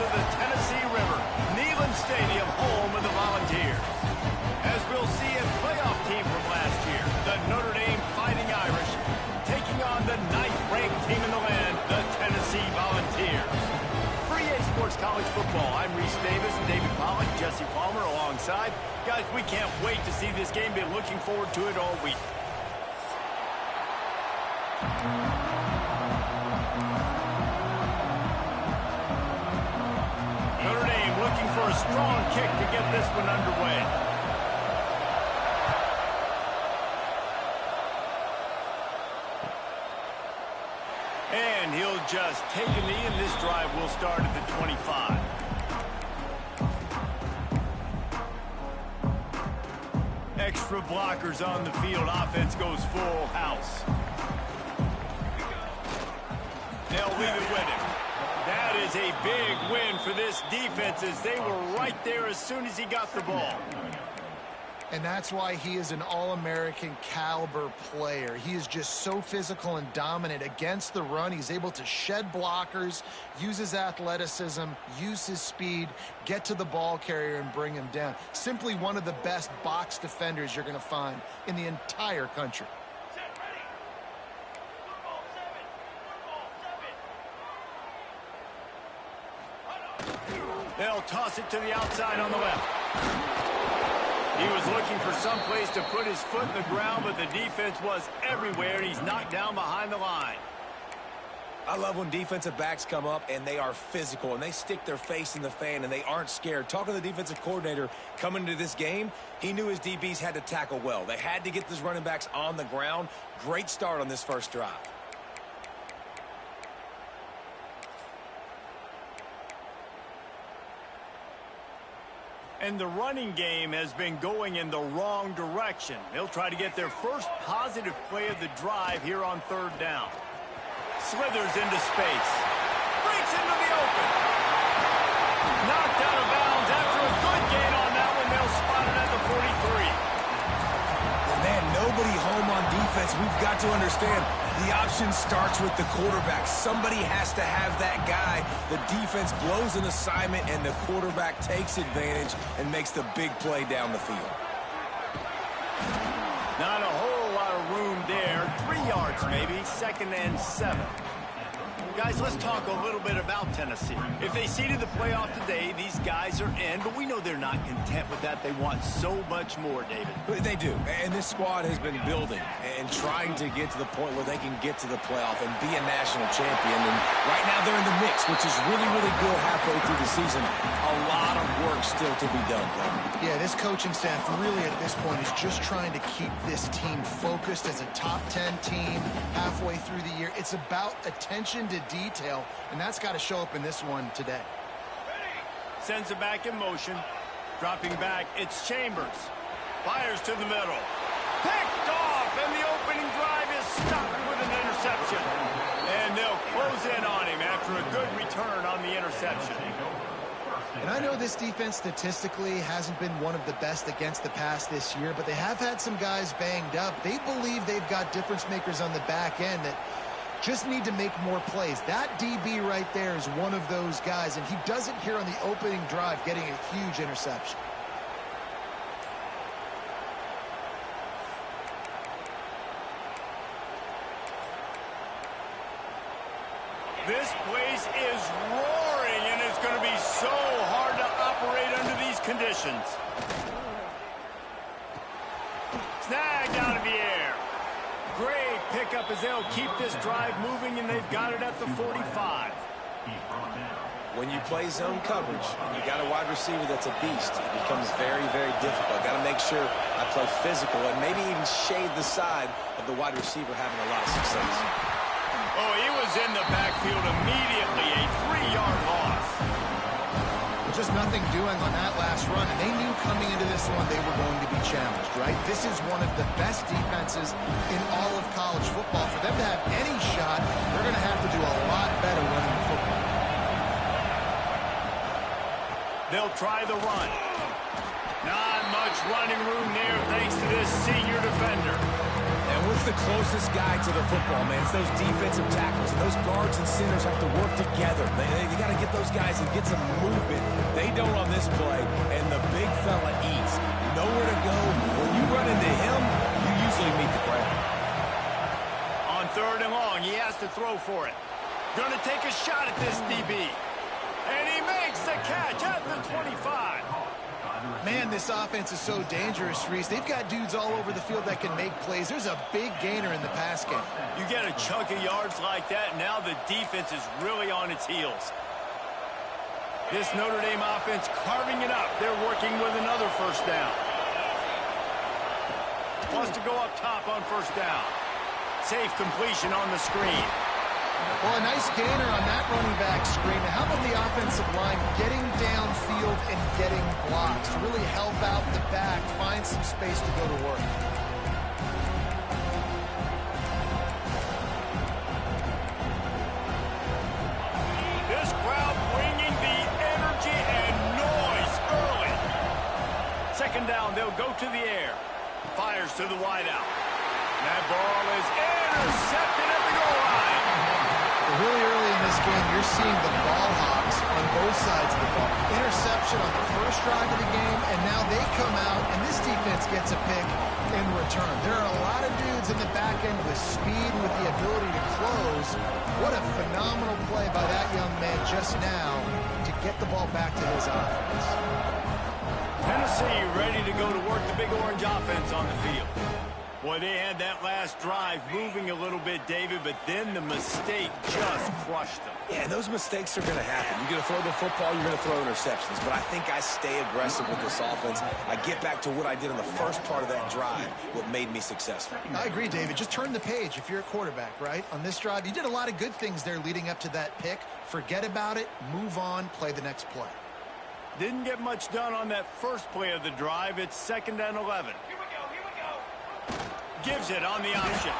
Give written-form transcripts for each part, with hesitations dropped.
of the Tennessee River, Neyland Stadium, home of the Volunteers. As we'll see a playoff team from last year, the Notre Dame Fighting Irish, taking on the 9th-ranked team in the land, the Tennessee Volunteers. For EA Sports College Football, I'm Reese Davis and David Pollack, Jesse Palmer alongside. Guys, we can't wait to see this game. Been looking forward to it all week. Notre Dame looking for a strong kick to get this one underway. And he'll just take a knee, and this drive will start at the 25. Extra blockers on the field. Offense goes full house. They'll leave it with him. That is a big win for this defense as they were right there as soon as he got the ball. And that's why he is an All-American caliber player. He is just so physical and dominant against the run. He's able to shed blockers, use his athleticism, use his speed, get to the ball carrier and bring him down. Simply one of the best box defenders you're going to find in the entire country. They'll toss it to the outside on the left. He was looking for some place to put his foot in the ground, but the defense was everywhere, and he's knocked down behind the line. I love when defensive backs come up and they are physical and they stick their face in the fan and they aren't scared. Talking to the defensive coordinator coming into this game, he knew his DBs had to tackle well. They had to get those running backs on the ground. Great start on this first drive. And the running game has been going in the wrong direction. They'll try to get their first positive play of the drive here on 3rd down. Slithers into space. Breaks into the open. Knocked out of bounds after a good gain on that one. They'll spot it at the 43. Man, nobody home on defense. We've got to understand the option starts with the quarterback. Somebody has to have that guy. The defense blows an assignment, and the quarterback takes advantage and makes the big play down the field. Not a whole lot of room there. 3 yards maybe, 2nd and 7. Guys, let's talk a little bit about Tennessee. If they seeded the playoff today, these guys are in, but we know they're not content with that. They want so much more, David. They do, and this squad has been building and trying to get to the point where they can get to the playoff and be a national champion. And right now they're in the mix, which is really, really good halfway through the season. A lot of work still to be done, Paul. Yeah, this coaching staff really at this point is just trying to keep this team focused as a top 10 team halfway through the year. It's about attention to detail, and that's got to show up in this one today. Sends it back in motion. Dropping back, it's Chambers. Fires to the middle. Picked off, and the opening drive is stopped with an interception. And they'll close in on him after a good return on the interception. And I know this defense statistically hasn't been one of the best against the pass this year, but they have had some guys banged up. They believe they've got difference makers on the back end that just need to make more plays. That DB right there is one of those guys, and he does it here on the opening drive, getting a huge interception. This place is roaring, and it's going to be so hard to operate under these conditions. Snagged out of the air. Great pickup as they'll keep this drive moving, and they've got it at the 45. When you play zone coverage, and you got a wide receiver that's a beast, it becomes very, very difficult. Got to make sure I play physical and maybe even shade the side of the wide receiver having a lot of success. Oh, he was in the backfield immediately, a 3-yard loss. Just nothing doing on that last run, and they knew coming into this one they were going to be challenged, right? This is one of the best defenses in all of college football. For them to have any shot, they're going to have to do a lot better running the football. They'll try the run. Not much running room there thanks to this senior defender. And with He's the closest guy to the football, man. It's those defensive tackles. And those guards and centers have to work together. You got to get those guys and get some movement. They don't on this play, and the big fella eats. Nowhere to go. When you run into him, you usually meet the ground. On 3rd and long, he has to throw for it. Gonna take a shot at this DB. And he makes the catch at the 25. Man, this offense is so dangerous, Reese. They've got dudes all over the field that can make plays. There's a big gainer in the pass game. You get a chunk of yards like that, now the defense is really on its heels. This Notre Dame offense carving it up. They're working with another 1st down. Wants to go up top on 1st down. Safe completion on the screen. Well, a nice gainer on that running back screen. How about the offensive line getting downfield and getting blocks to really help out the back, find some space to go to work? This crowd bringing the energy and noise early. 2nd down, they'll go to the air. Fires to the wideout. That ball is intercepted at the goal line. Really early in this game, you're seeing the ball hogs on both sides of the ball. Interception on the 1st drive of the game, and now they come out, and this defense gets a pick in return. There are a lot of dudes in the back end with speed and with the ability to close. What a phenomenal play by that young man just now to get the ball back to his offense. Tennessee ready to go to work the Big Orange offense on the field. Boy, they had that last drive moving a little bit, David, but then the mistake just crushed them. Yeah, those mistakes are going to happen. You're going to throw the football, you're going to throw interceptions. But I think I stay aggressive with this offense. I get back to what I did in the first part of that drive, what made me successful. I agree, David. Just turn the page if you're a quarterback, right? On this drive, you did a lot of good things there leading up to that pick. Forget about it, move on, play the next play. Didn't get much done on that first play of the drive. It's 2nd and 11. Gives it on the option.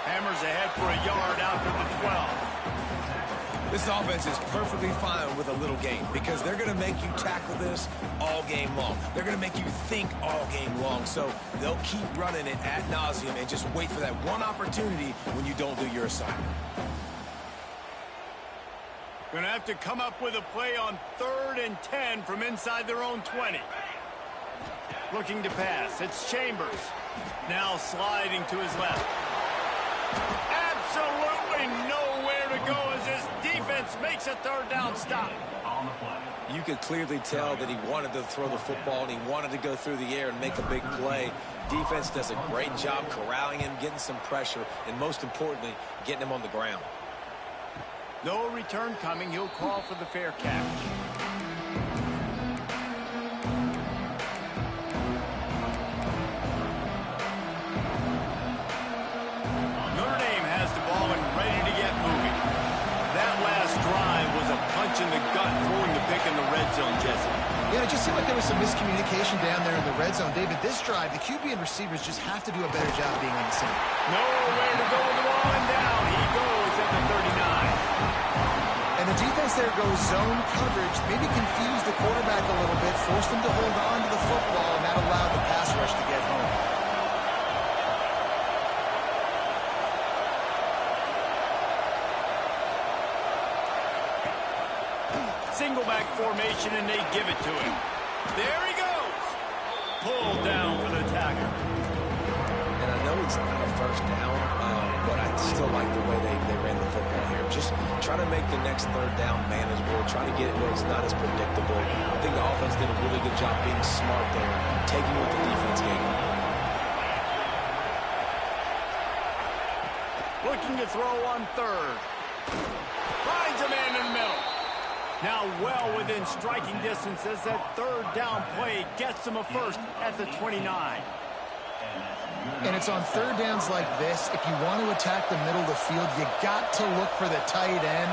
Hammers ahead for a yard out to the 12. This offense is perfectly fine with a little game because they're going to make you tackle this all game long. They're going to make you think all game long. So they'll keep running it ad nauseum and just wait for that one opportunity when you don't do your assignment. Going to have to come up with a play on 3rd and 10 from inside their own 20. Looking to pass. It's Chambers. Now sliding to his left. Absolutely nowhere to go as his defense makes a 3rd down stop. You could clearly tell that he wanted to throw the football and he wanted to go through the air and make a big play. Defense does a great job corralling him, getting some pressure, and most importantly, getting him on the ground. No return coming. He'll call for the fair catch. Notre Dame has the ball and ready to get moving. That last drive was a punch in the gut, throwing the pick in the red zone, Jesse. Yeah, it just seemed like there was some miscommunication down there in the red zone. David, this drive, the QB and receivers just have to do a better job being on the same. Nowhere to go with the ball, and down he goes at the 39. And the defense there goes zone coverage, maybe confused the quarterback a little bit, forced him to hold on to the football, and that allowed the pass rush to get home. Single back formation, and they give it to him. There he goes. Pulled down for the tackle. And I know it's not a 1st down, but I still like the way they ran the football here. Just try to make the next 3rd down manageable. Try to get it where it's not as predictable. I think the offense did a really good job being smart there, taking what the defense gave them. Looking to throw on 3rd. Finds a man in the middle. Now well within striking distance as that 3rd down play gets him a 1st at the 29. And it's on 3rd downs like this, if you want to attack the middle of the field, you got to look for the tight end.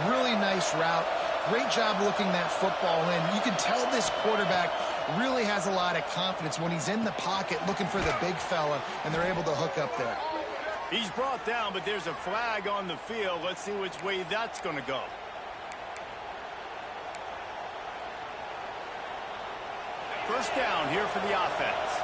Really nice route. Great job looking that football in. You can tell this quarterback really has a lot of confidence when he's in the pocket looking for the big fella, and they're able to hook up there. He's brought down, but there's a flag on the field. Let's see which way that's going to go. First down here for the offense.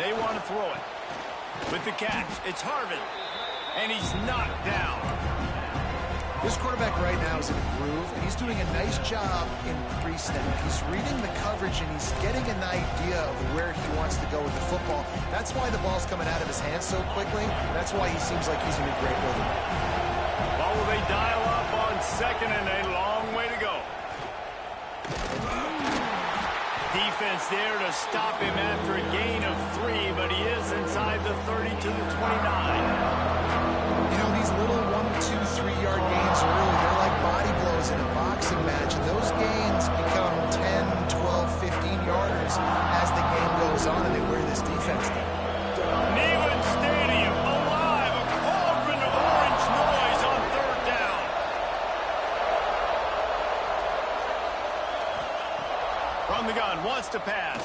They want to throw it. With the catch, it's Harvin. And he's knocked down. This quarterback right now is in a groove, and he's doing a nice job in pre-snap. He's reading the coverage, and he's getting an idea of where he wants to go with the football. That's why the ball's coming out of his hands so quickly. That's why he seems like he's in a great rhythm. Well, will they dial up on second and a long way to go? Defense there to stop him after a gain of 3, but he is inside the 30 to the 29. You know, these little 1, 2, 3-yard gains early, they're like body blows in a boxing match. And those gains become 10, 12, 15-yarders as the game goes on, and they wear this defense down. Neyland Stadium alive, a cauldron of orange noise on third down. From the gun, wants to pass.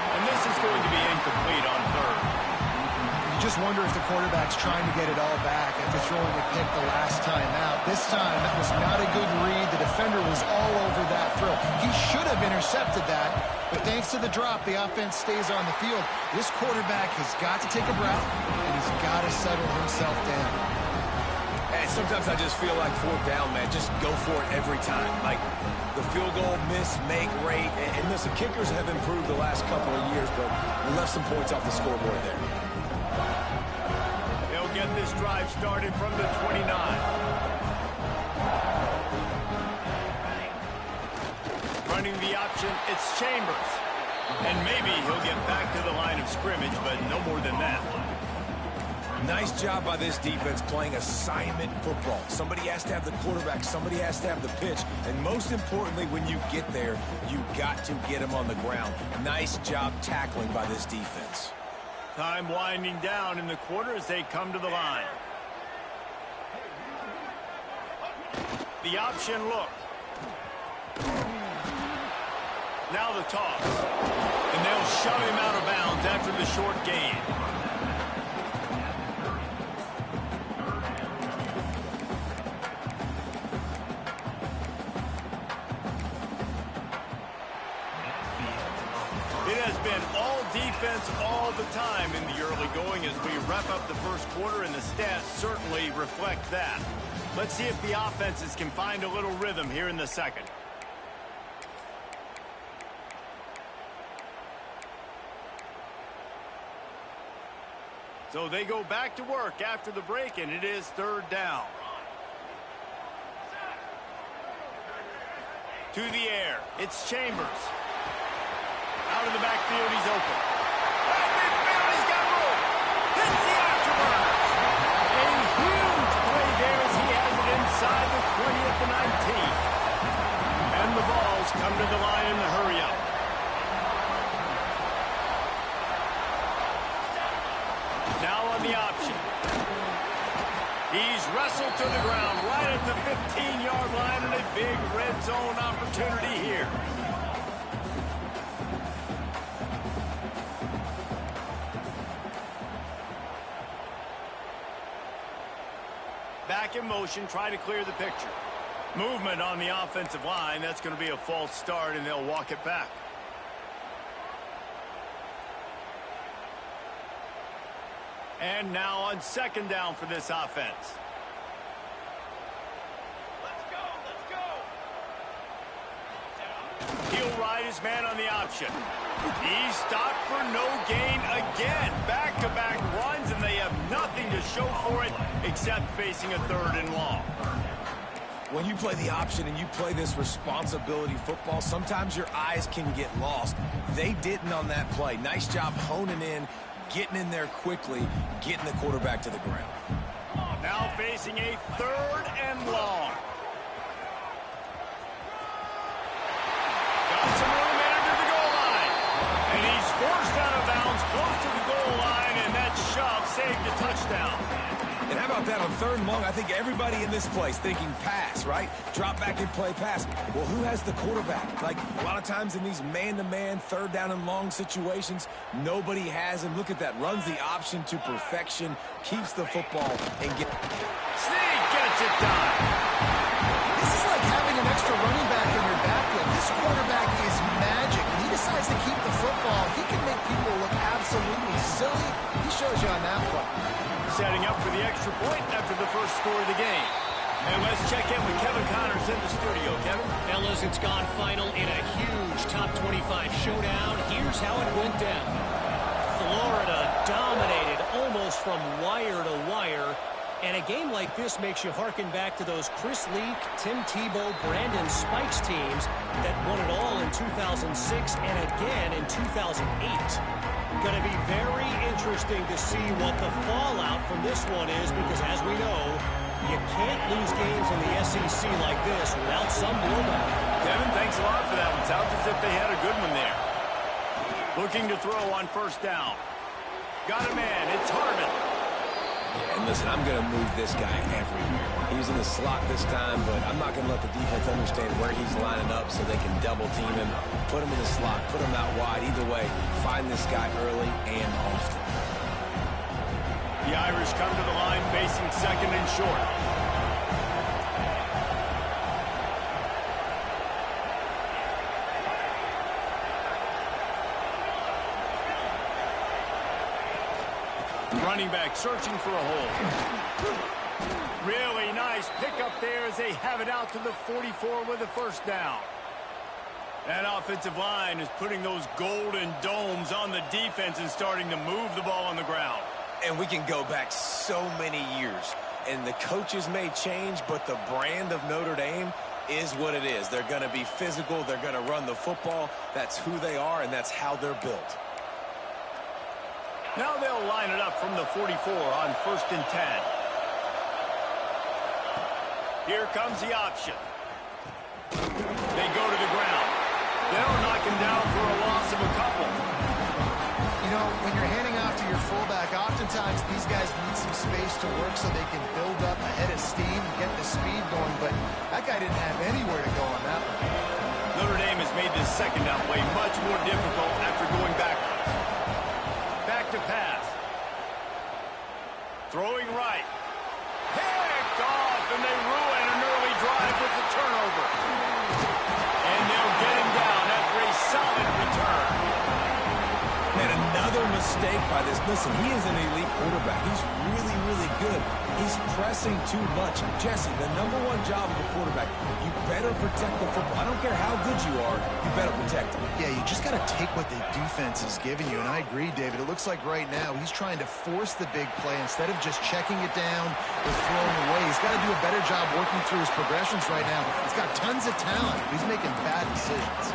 And this is going to be incomplete on third. You just wonder if the quarterback's trying to get it all back after throwing a pick the last time out. This time, that was not a good read. The defender was all over that throw. He should have intercepted that, but thanks to the drop, the offense stays on the field. This quarterback has got to take a breath, and he's got to settle himself down. And sometimes I just feel like fourth down, man. Just go for it every time. Like the field goal miss, make rate. And listen, kickers have improved the last couple of years, but we left some points off the scoreboard there. They'll get this drive started from the 29. Running the option, it's Chambers. And maybe he'll get back to the line of scrimmage, but no more than that. Nice job by this defense playing assignment football. Somebody has to have the quarterback, somebody has to have the pitch, and most importantly, when you get there, you got to get him on the ground. Nice job tackling by this defense. Time winding down in the quarter as they come to the line. The option look. Now the toss. And they'll shove him out of bounds after the short gain. It has been all defense all the time in the early going as we wrap up the first quarter, and the stats certainly reflect that. Let's see if the offenses can find a little rhythm here in the second. So they go back to work after the break, and it is third down. To the air, it's Chambers. Out of the backfield, he's open. Right midfield, he's got room. Hits the afterburners. A huge play there as he has it inside the 20 at the 19. And the balls come to the line in the hurry-up. Now on the option. He's wrestled to the ground right at the 15-yard line, and a big red zone opportunity here. Back in motion, try to clear the picture. Movement on the offensive line. That's going to be a false start, and they'll walk it back. And now on second down for this offense. Let's go. He'll ride his man on the option. He's stopped for no gain again. Back-to-back runs, and they have nothing to show for it except facing a third and long. When you play the option and you play this responsibility football, sometimes your eyes can get lost. They didn't on that play. Nice job honing in, getting in there quickly, getting the quarterback to the ground. Now facing a third and long. Got some room into the goal line. And he's forced out of bounds close to the goal line, and that shove saved a touchdown. And how about that on third and long? I think everybody in this place thinking pass, right? Drop back and play pass. Well, who has the quarterback? Like, a lot of times in these man-to-man, third down and long situations, nobody has him. Look at that. Runs the option to perfection, keeps the football, and get... Sneak gets it done. This is like having an extra running back in your backfield. This quarterback is magic. You need to decides to keep the football, he can make people look absolutely silly. He shows you on that play. Setting up for the extra point after the first score of the game. And let's check in with Kevin Connors in the studio. Kevin? Fellas, it's gone final in a huge top 25 showdown. Here's how it went down. Florida dominated almost from wire to wire. And a game like this makes you hearken back to those Chris Leak, Tim Tebow, Brandon Spikes teams that won it all in 2006 and again in 2008. Going to be very interesting to see what the fallout from this one is, because as we know, you can't lose games in the SEC like this without some blowback. Kevin, thanks a lot for that one. Sounds as if they had a good one there. Looking to throw on first down. Got a man. It's Harmon. Yeah, and listen, I'm going to move this guy everywhere. He's in the slot this time, but I'm not going to let the defense understand where he's lining up so they can double team him, put him in the slot, put him out wide. Either way, find this guy early and often. The Irish come to the line facing second and short. Running back searching for a hole. Really nice pickup there as they have it out to the 44 with a first down. That offensive line is putting those golden domes on the defense and starting to move the ball on the ground. And we can go back so many years, and the coaches may change, but the brand of Notre Dame is what it is. They're going to be physical. They're going to run the football. That's who they are, and that's how they're built. Now they'll line it up from the 44 on 1st and 10. Here comes the option. They go to the ground. They'll knock him down for a loss of a couple. You know, when you're handing off to your fullback, oftentimes these guys need some space to work so they can build up a head of steam and get the speed going, but that guy didn't have anywhere to go on that one. Notre Dame has made this second down play much more difficult after going backwards. Back to pass. Throwing right. Picked off, and they ruin an early drive with the turnover. And they'll get him down after a solid return. And another mistake by this. Listen, he is an elite quarterback. He's really, really good. He's pressing too much. Jesse, the #1 job of a quarterback, you better protect the football. I don't care how good you are, you better protect it. Yeah, you just got to take what the defense is giving you, and I agree, David. It looks like right now he's trying to force the big play instead of just checking it down or throwing away. He's got to do a better job working through his progressions right now. He's got tons of talent. He's making bad decisions.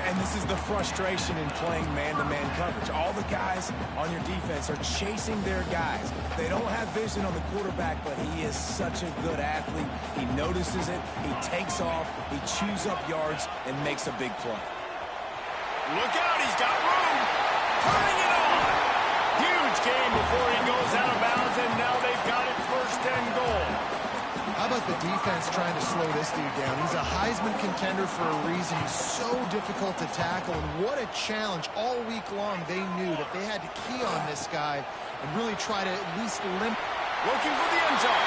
And this is the frustration in playing man-to-man coverage. All the guys on your defense are chasing their guys. They don't have vision on the quarterback, but he is such a good athlete. He notices it, he takes off, he chews up yards, and makes a big play. Look out, he's got room. Turning it on. Huge game before he goes out of bounds, and now they've got it 1st and goal. How about the defense trying to slow this dude down? He's a Heisman contender for a reason. He's so difficult to tackle, and what a challenge. All week long, they knew that they had to key on this guy and really try to at least limp. Looking for the end zone.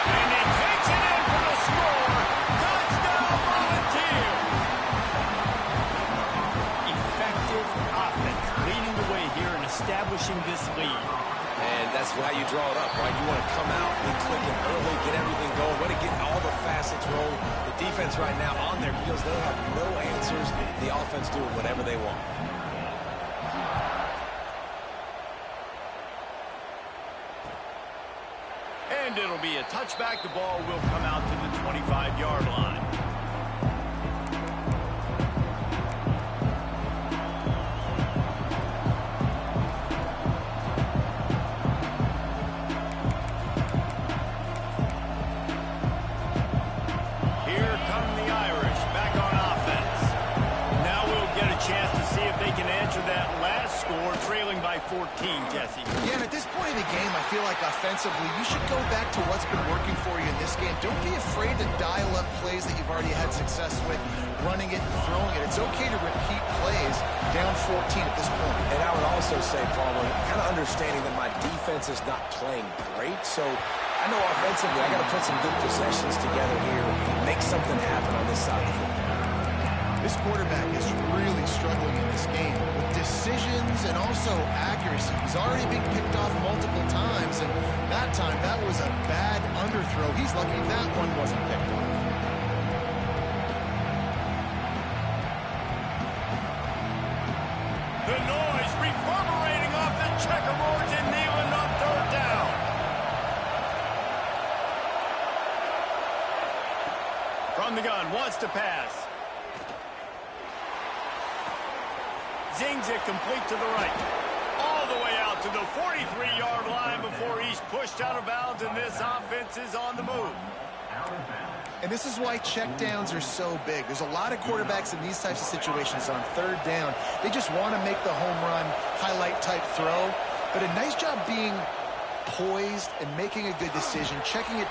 And he takes it in for the score. Touchdown, Volunteer. Effective offense leading the way here and establishing this lead. And that's how you draw it up, right? You want to come out, be clicking early, get everything going, want to get all the facets rolling. The defense right now on their heels, they have no answers. The offense doing whatever they want. And it'll be a touchback. The ball will come out to the 25-yard line. That last score, trailing by 14, Jesse. Yeah, and at this point in the game, I feel like offensively, you should go back to what's been working for you in this game. Don't be afraid to dial up plays that you've already had success with, running it and throwing it. It's okay to repeat plays down 14 at this point. And I would also say, Palmer, kind of understanding that my defense is not playing great, so I know offensively I got to put some good possessions together here, make something happen on this side of the football. This quarterback is really struggling in this game with decisions and also accuracy. He's already been picked off multiple times, and that time that was a bad underthrow. He's lucky that one wasn't picked off. The noise reverberating off the checkerboards and Neyland on third down. From the gun, wants to pass. Zings it complete to the right. All the way out to the 43-yard line before he's pushed out of bounds, and this offense is on the move. And this is why checkdowns are so big. There's a lot of quarterbacks in these types of situations on third down. They just want to make the home run, highlight-type throw. But a nice job being poised and making a good decision, checking it.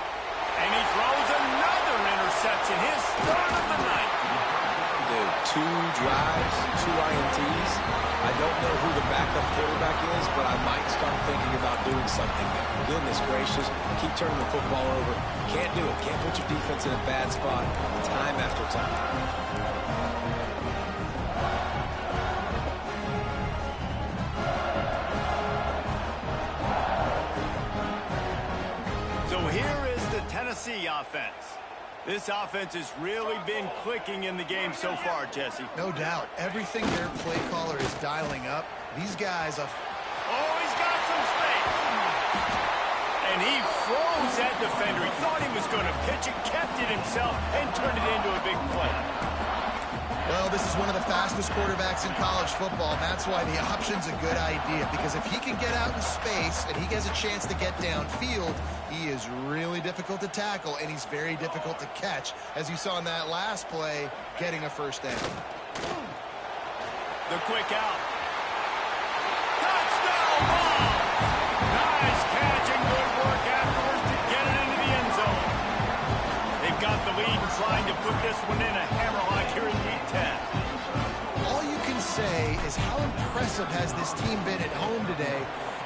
And he throws another interception, his third of the night. Dude, 2 drives, 2 INTs. I don't know who the backup quarterback is, but I might start thinking about doing something there. Goodness gracious, keep turning the football over. Can't do it. Can't put your defense in a bad spot time after time. So here is the Tennessee offense. This offense has really been clicking in the game so far, Jesse. No doubt. Everything their play caller is dialing up. These guys are... Oh, he's got some space. And he froze that defender. He thought he was going to pitch it, kept it himself, and turned it into a big play. Well, this is one of the fastest quarterbacks in college football. That's why the option's a good idea, because if he can get out in space and he gets a chance to get downfield, he is really difficult to tackle, and he's very difficult to catch, as you saw in that last play, getting a first down. The quick out. Touchdown ball! Nice catch and good work afterwards to get it into the end zone. They've got the lead and trying to put this one in a hammerlock here in Week 10. All you can say is how impressive has this team been at home today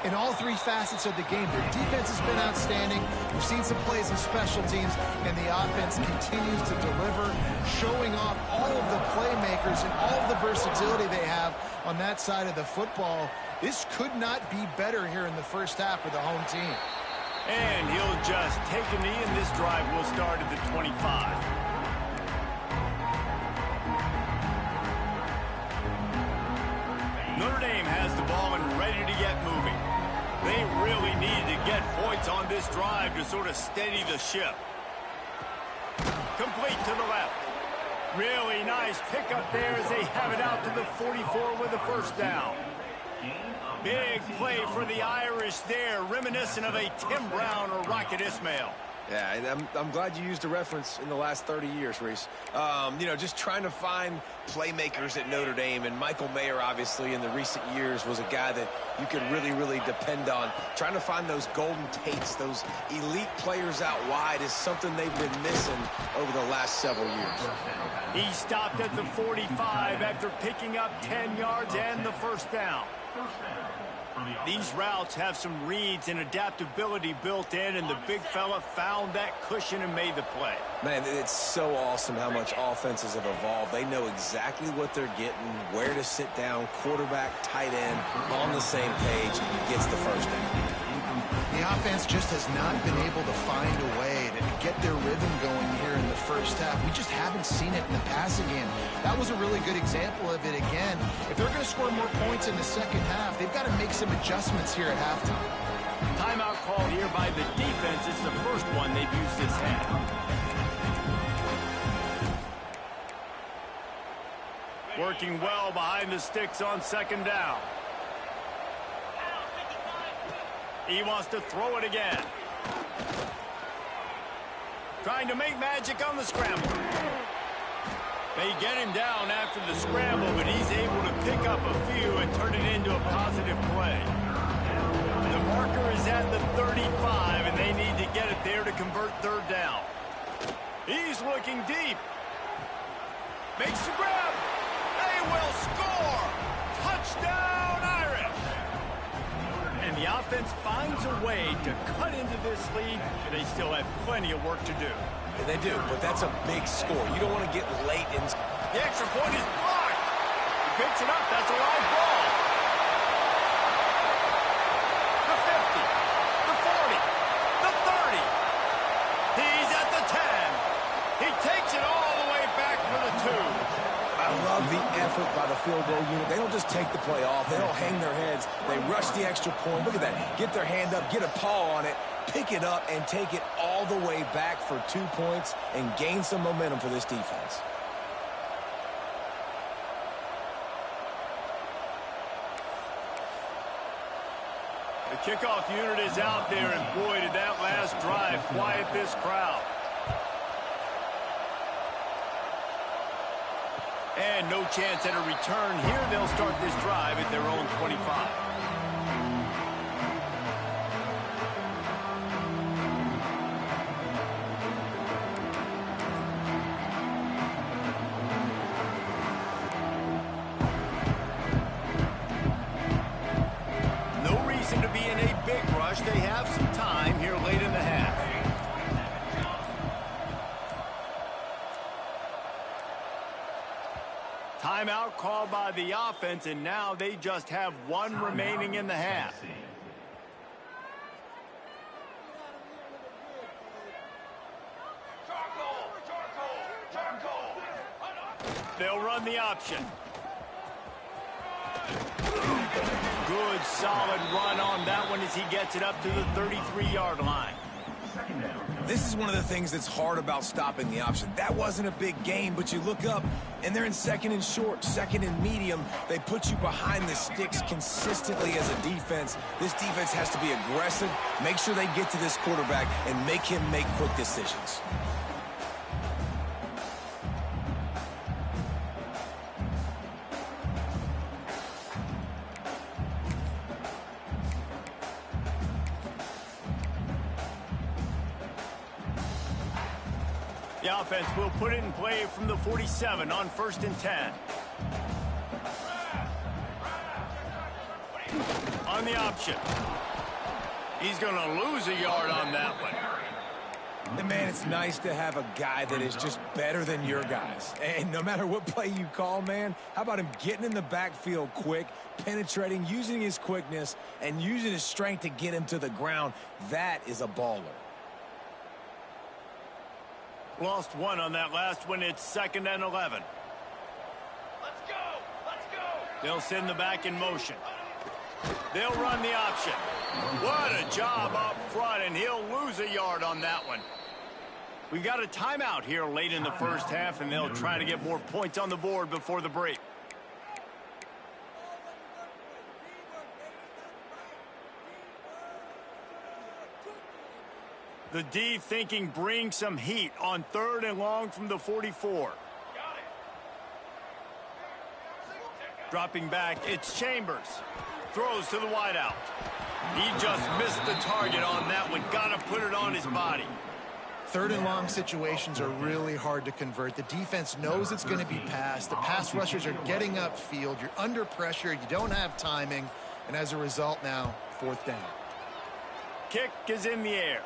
in all 3 facets of the game. Their defense has been outstanding. We've seen some plays in special teams, and the offense continues to deliver, showing off all of the playmakers and all of the versatility they have on that side of the football. This could not be better here in the first half for the home team. And he'll just take a knee, and this drive will start at the 25. Notre Dame has the ball and ready to get moving. They really need to get points on this drive to sort of steady the ship. Complete to the left. Really nice pickup there as they have it out to the 44 with a first down. Big play for the Irish there, reminiscent of a Tim Brown or Rocket Ismail. Yeah, and I'm glad you used a reference in the last 30 years, Reese. You know, just trying to find playmakers at Notre Dame, and Michael Mayer, obviously, in the recent years was a guy that you could really, really depend on. Trying to find those golden Tates, those elite players out wide is something they've been missing over the last several years. He stopped at the 45 after picking up 10 yards and the first down. These routes have some reads and adaptability built in, and the big fella found that cushion and made the play. Man, it's so awesome how much offenses have evolved. They know exactly what they're getting, where to sit down, quarterback, tight end, on the same page, gets the first down. The offense just has not been able to find a way to get their rhythm going here in the first half. We just haven't seen it in the passing game. That was a really good example of it again. If they're going to score more points in the second half, they've got to make some adjustments here at halftime. Timeout called here by the defense. It's the first one they've used this half. Working well behind the sticks on second down. He wants to throw it again. Trying to make magic on the scramble. They get him down after the scramble, but he's able to pick up a few and turn it into a positive play. The marker is at the 35, and they need to get it there to convert third down. He's looking deep. Makes the grab. They will score. Touchdown, Irish. And the offense finds a way to cut into this lead, and they still have plenty of work to do. And they do, but that's a big score. You don't want to get late in The extra point is blocked. He picks it up. That's a live ball. The 50. The 40. The 30. He's at the 10. He takes it all the way back for the 2. I love the effort by the field goal unit. They don't just take the play off. They don't hang their heads. They rush the extra point. Look at that. Get their hand up, get a paw on it, pick it up, and take it all the way back for 2 points and gain some momentum for this defense. The kickoff unit is out there, and boy, did that last drive quiet this crowd. And no chance at a return here. They'll start this drive at their own 25. No reason to be in a big rush. They have some time here late in the half. Timeout called by the offense, and now they just have one remaining in the half. They'll run the option. Good, solid run on that one as he gets it up to the 33-yard line. This is one of the things that's hard about stopping the option. That wasn't a big gain, but you look up, and they're in second and short, second and medium. They put you behind the sticks consistently as a defense. This defense has to be aggressive, make sure they get to this quarterback, and make him make quick decisions. The offense will put it in play from the 47 on 1st and 10. On the option. He's going to lose a yard on that one. And man, it's nice to have a guy that is just better than your guys. And no matter what play you call, man, how about him getting in the backfield quick, penetrating, using his quickness, and using his strength to get him to the ground? That is a baller. Lost one on that last one. It's 2nd and 11. Let's go! Let's go! They'll send the back in motion. They'll run the option. What a job up front, and he'll lose a yard on that one. We've got a timeout here late in the first half, and they'll try to get more points on the board before the break. The D thinking bring some heat on 3rd and long from the 44. Dropping back, it's Chambers. Throws to the wideout. He just missed the target on that one. Got to put it on his body. 3rd and long situations are really hard to convert. The defense knows it's going to be passed. The pass rushers are getting upfield. You're under pressure. You don't have timing. And as a result now, 4th down. Kick is in the air.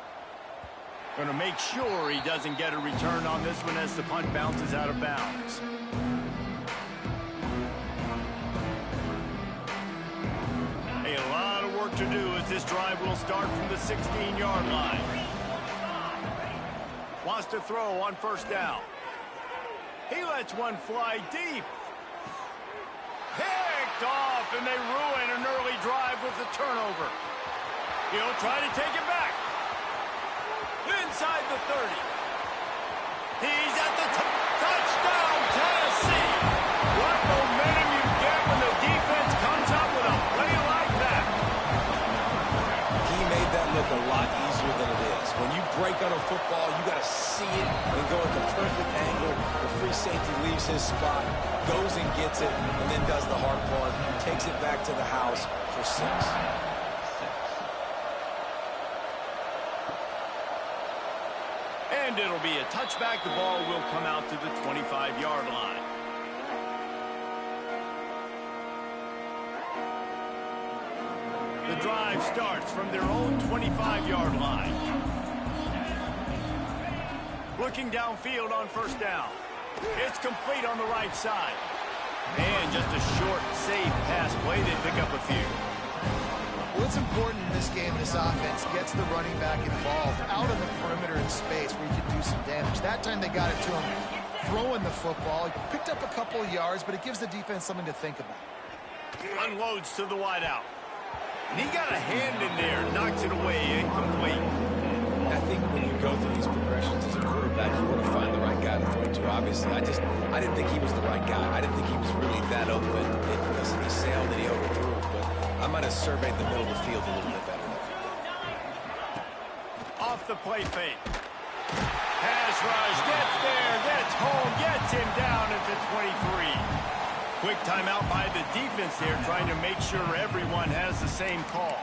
Going to make sure he doesn't get a return on this one as the punt bounces out of bounds. A lot of work to do as this drive will start from the 16-yard line. Wants to throw on 1st down. He lets one fly deep. Picked off, and they ruin an early drive with the turnover. He'll try to take it back. Inside the 30. He's at the touchdown, Tennessee. What momentum you get when the defense comes up with a play like that. He made that look a lot easier than it is. When you break on a football, you got to see it and go at the perfect angle. The free safety leaves his spot, goes and gets it, and then does the hard part, takes it back to the house for 6. And it'll be a touchback. The ball will come out to the 25-yard line. The drive starts from their own 25-yard line. Looking downfield on 1st down. It's complete on the right side. And just a short, safe pass play. They pick up a few. What's important in this game, this offense gets the running back involved out on the perimeter in space where you can do some damage. That time they got it to him throwing the football. He picked up a couple of yards, but it gives the defense something to think about. Unloads to the wideout. And he got a hand in there, knocks it away, incomplete. I think when you go through these progressions as a quarterback, you want to find the right guy to throw to. Obviously, I didn't think he was the right guy. I didn't think he was really that open. Listen, he sailed and he overthrew it, but I might have surveyed the middle of the field a little bit better there. Off the play fake. Pass rush, gets there, gets home, gets him down at the 23. Quick timeout by the defense there, trying to make sure everyone has the same call.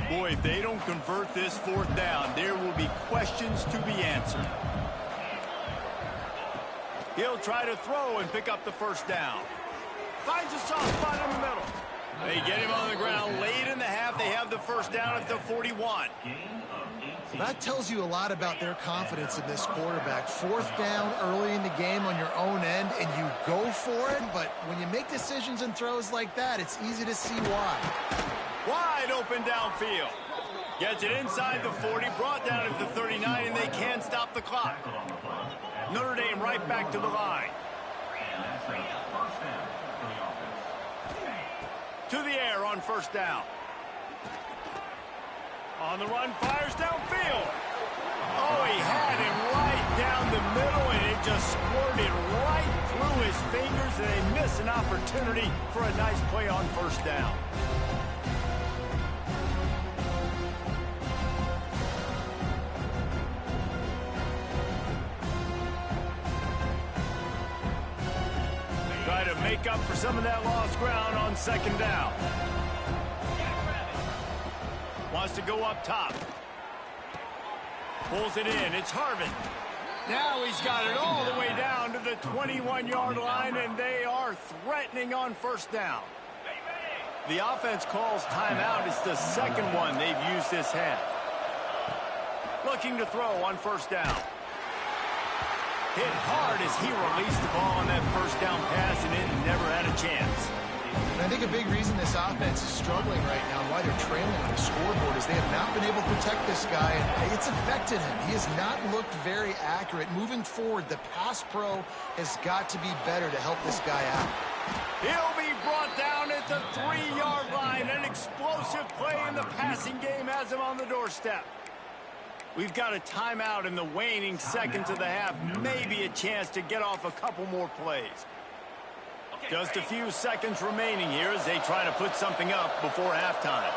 Boy, if they don't convert this fourth down, there will be questions to be answered. He'll try to throw and pick up the first down. Finds a soft spot in the middle. They get him on the ground late in the half. They have the first down at the 41. That tells you a lot about their confidence in this quarterback. Fourth down early in the game on your own end, and you go for it. But when you make decisions and throws like that, it's easy to see why. Wide open downfield. Gets it inside the 40, brought down at the 39, and they can't stop the clock. Notre Dame right back to the line. To the air on first down. On the run, fires downfield. Oh, he had him right down the middle, and it just squirted right through his fingers, and they miss an opportunity for a nice play on first down. Try to make up for some of that lost ground on second down. Wants to go up top. Pulls it in. It's Harvin. Now he's got it all the way down to the 21-yard line, and they are threatening on first down. The offense calls timeout. It's the second one they've used this half. Looking to throw on first down. Hit hard as he released the ball on that first down pass, and it never had a chance. And I think a big reason this offense is struggling right now and why they're trailing on the scoreboard is they have not been able to protect this guy, and it's affected him. He has not looked very accurate. Moving forward, the pass pro has got to be better to help this guy out. He'll be brought down at the 3-yard line. An explosive play in the passing game has him on the doorstep. We've got a timeout in the waning seconds of the half. Maybe a chance to get off a couple more plays. Just a few seconds remaining here as they try to put something up before halftime.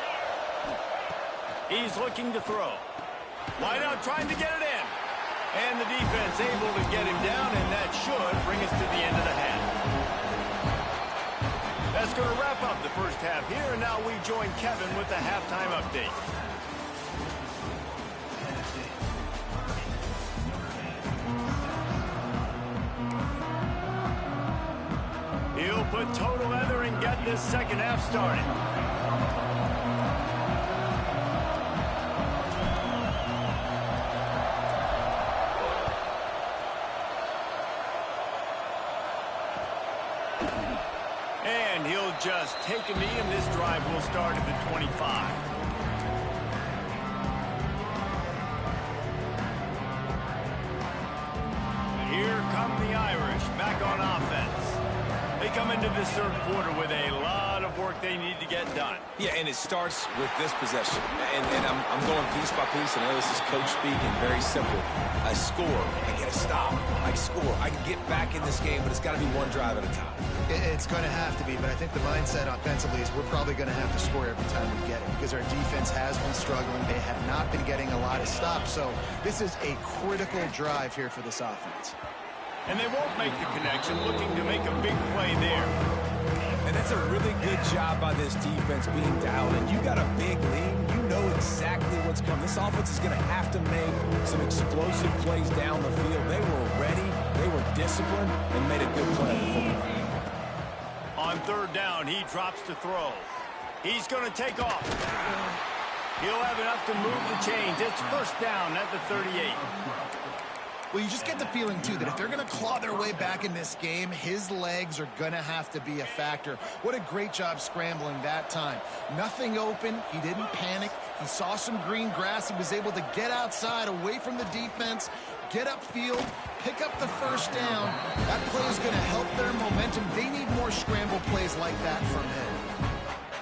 He's looking to throw. Wide out trying to get it in. And the defense able to get him down, and that should bring us to the end of the half. That's going to wrap up the first half here, and now we join Kevin with the halftime update. He'll put total leather and get this second half started. And he'll just take a knee, and this drive will start at the 25. Here come the Irish back on offense. They come into this third quarter with a lot of work they need to get done. Yeah, and it starts with this possession. And I'm going piece by piece. I know this is coach speaking, very simple. I score, I get a stop, I score. I can get back in this game, but it's got to be one drive at a time. It's going to have to be, but I think the mindset offensively is we're probably going to have to score every time we get it because our defense has been struggling. They have not been getting a lot of stops, so this is a critical drive here for this offense. And they won't make the connection, looking to make a big play there. And that's a really good job by this defense being dialed in. You got a big lead. You know exactly what's coming. This offense is going to have to make some explosive plays down the field. They were ready. They were disciplined and made a good play on the football. On third down, he drops to throw. He's going to take off. He'll have enough to move the chains. It's first down at the 38. Well, you just get the feeling, too, that if they're going to claw their way back in this game, his legs are going to have to be a factor. What a great job scrambling that time. Nothing open. He didn't panic. He saw some green grass. He was able to get outside, away from the defense, get upfield, pick up the first down. That play is going to help their momentum. They need more scramble plays like that from him.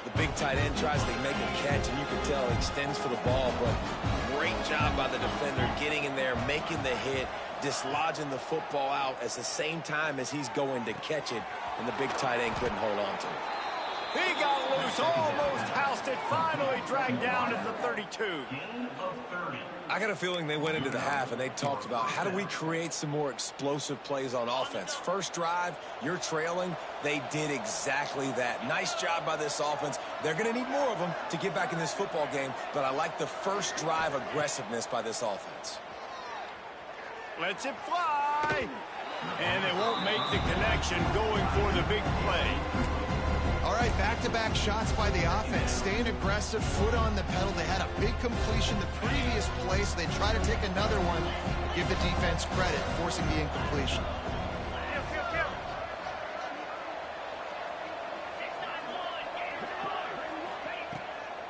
The big tight end tries to make a catch, and you can tell he extends for the ball, but great job by the defender getting in there, making the hit, dislodging the football out at the same time as he's going to catch it, and the big tight end couldn't hold on to it. He got loose, almost housed it, finally dragged down at the 32. I got a feeling they went into the half and they talked about how do we create some more explosive plays on offense. First drive, you're trailing. They did exactly that. Nice job by this offense. They're going to need more of them to get back in this football game, but I like the first drive aggressiveness by this offense. Lets it fly. And they won't make the connection going for the big play. All right, back-to-back shots by the offense. Staying aggressive, foot on the pedal. They had a big completion the previous play, so they try to take another one. Give the defense credit, forcing the incompletion.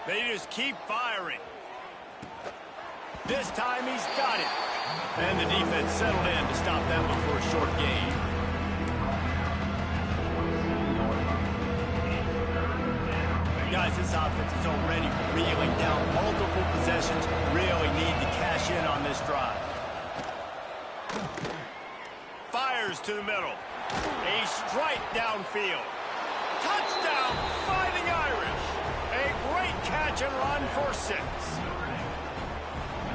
They just keep firing. This time he's got it. And the defense settled in to stop that one for a short gain. Guys, this offense is already reeling down multiple possessions. Really need to cash in on this drive. Fires to the middle. A strike downfield. Touchdown, Fighting Irish. A great catch and run for 6.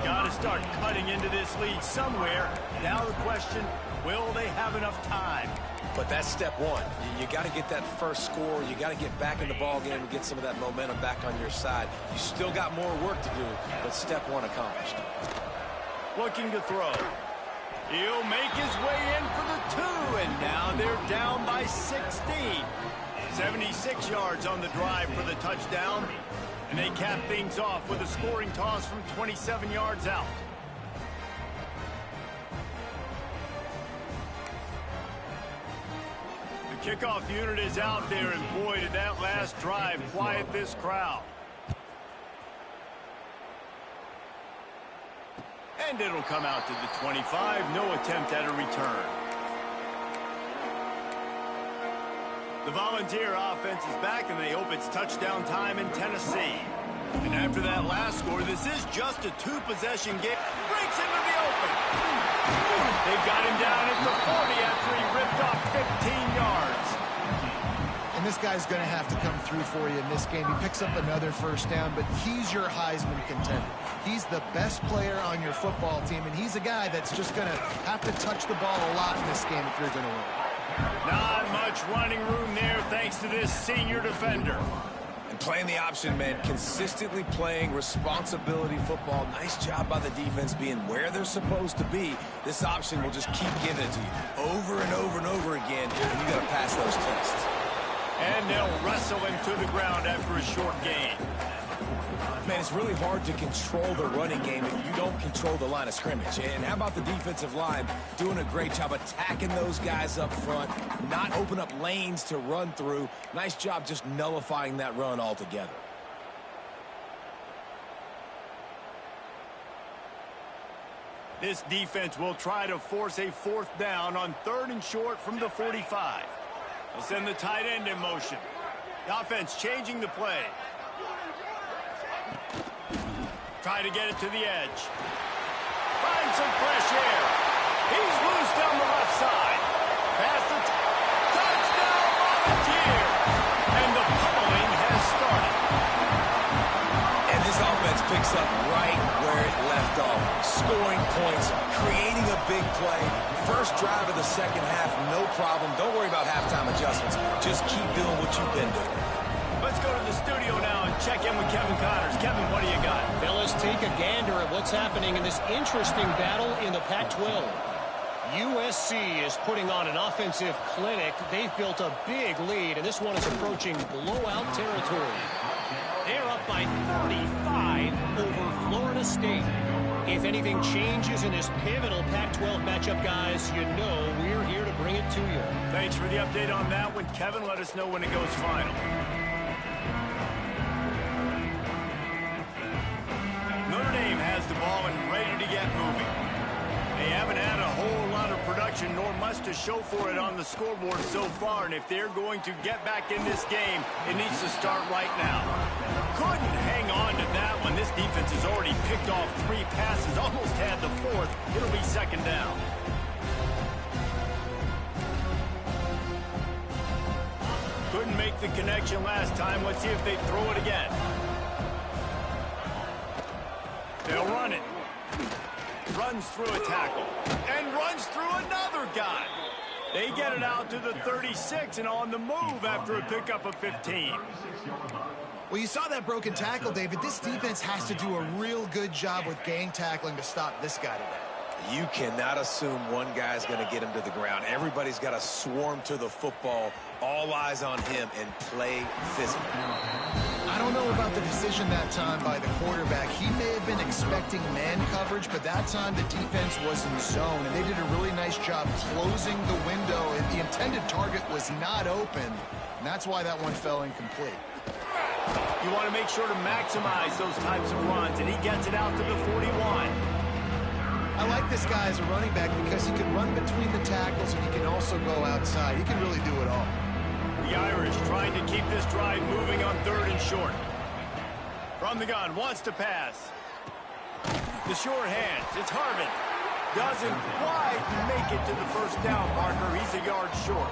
Got to start cutting into this lead somewhere. Now the question, will they have enough time? But that's step one. You got to get that first score. You got to get back in the ball game and get some of that momentum back on your side. You still got more work to do, but step one accomplished. Looking to throw. He'll make his way in for the 2, and now they're down by 16. 76 yards on the drive for the touchdown, and they cap things off with a scoring toss from 27 yards out. Kickoff unit is out there, and boy, did that last drive quiet this crowd. And it'll come out to the 25. No attempt at a return. The Volunteer offense is back, and they hope it's touchdown time in Tennessee. And after that last score, this is just a 2-possession game. Breaks into the open. They've got him down at the 40 after he ripped off 15 yards. And this guy's going to have to come through for you in this game. He picks up another first down, but he's your Heisman contender. He's the best player on your football team, and he's a guy that's just going to have to touch the ball a lot in this game if you're going to win. Not much running room there thanks to this senior defender. And playing the option, man, consistently playing responsibility football. Nice job by the defense being where they're supposed to be. This option will just keep giving it to you over and over and over again, and you got to pass those tests. And they'll wrestle him to the ground after a short gain. Man, it's really hard to control the running game if you don't control the line of scrimmage. And how about the defensive line doing a great job attacking those guys up front, not open up lanes to run through. Nice job just nullifying that run altogether. This defense will try to force a 4th down on 3rd and short from the 45. They'll send the tight end in motion. The offense changing the play. Try to get it to the edge. Find some fresh air. He's loose down the left side. Pass the touchdown, Volunteer. And the pummeling has started. And this offense picks up right where it left off. Scoring points, creating a big play. First drive of the second half, no problem. Don't worry about halftime adjustments. Just keep doing what you've been doing. Let's go to the studio now and check in with Kevin Connors. Kevin, what do you got? Fellas, take a gander at what's happening in this interesting battle in the Pac-12. USC is putting on an offensive clinic. They've built a big lead, and this one is approaching blowout territory. They're up by 35 If anything changes in this pivotal Pac-12 matchup, guys, you know we're here to bring it to you. Thanks for the update on that one, Kevin. Let us know when it goes final. Notre Dame has the ball and ready to get moving. They haven't had a whole lot of production, nor much to show for it on the scoreboard so far, and if they're going to get back in this game, it needs to start right now. Couldn't hang on to that one. This defense has already picked off 3 passes, almost had the 4th. It'll be second down. Couldn't make the connection last time. Let's see if they throw it again. They'll run it. Runs through a tackle. And runs through another guy. They get it out to the 36 and on the move after a pickup of 15. Well, you saw that broken tackle, David. This defense has to do a real good job with gang tackling to stop this guy today. You cannot assume one guy's going to get him to the ground. Everybody's got to swarm to the football, all eyes on him, and play physical. I don't know about the decision that time by the quarterback. He may have been expecting man coverage, but that time the defense was in zone, and they did a really nice job closing the window, and the intended target was not open, and that's why that one fell incomplete. You want to make sure to maximize those types of runs, and he gets it out to the 41. I like this guy as a running back because he can run between the tackles and he can also go outside. He can really do it all. The Irish trying to keep this drive moving on 3rd and short. From the gun, wants to pass. The short hands, it's Harvin. Doesn't quite make it to the first down marker. He's a yard short.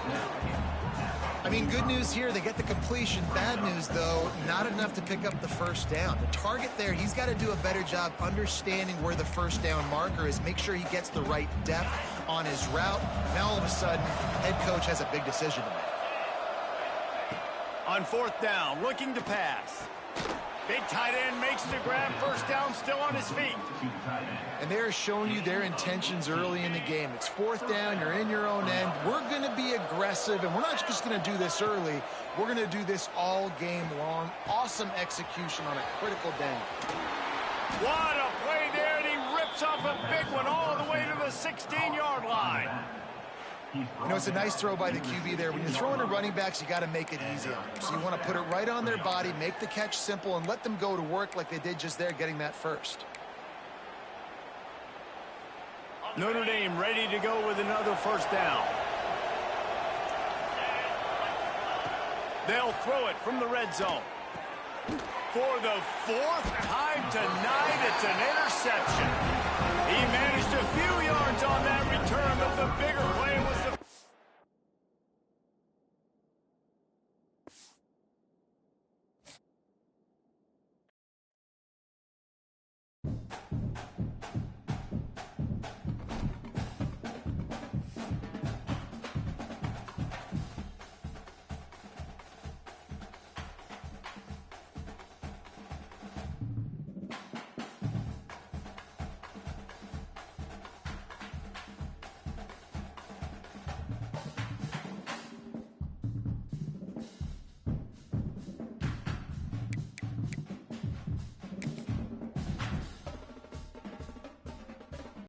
I mean, good news here, they get the completion. Bad news, though, not enough to pick up the first down. The target there, he's got to do a better job understanding where the first down marker is, make sure he gets the right depth on his route. Now, all of a sudden, head coach has a big decision to make. On 4th down, looking to pass. Big tight end makes the grab, first down, still on his feet. And they're showing you their intentions early in the game. It's 4th down, you're in your own end. We're going to be aggressive, and we're not just going to do this early. We're going to do this all game long. Awesome execution on a critical down. What a play there, and he rips off a big one all the way to the 16-yard line. You know, it's a nice throw by the QB there. When you're throwing to running backs, you got to make it easy on them. So you want to put it right on their body, make the catch simple, and let them go to work like they did just there, getting that first. Notre Dame ready to go with another first down. They'll throw it from the red zone. For the 4th time tonight, it's an interception. He managed a few yards on that return, but the bigger play was the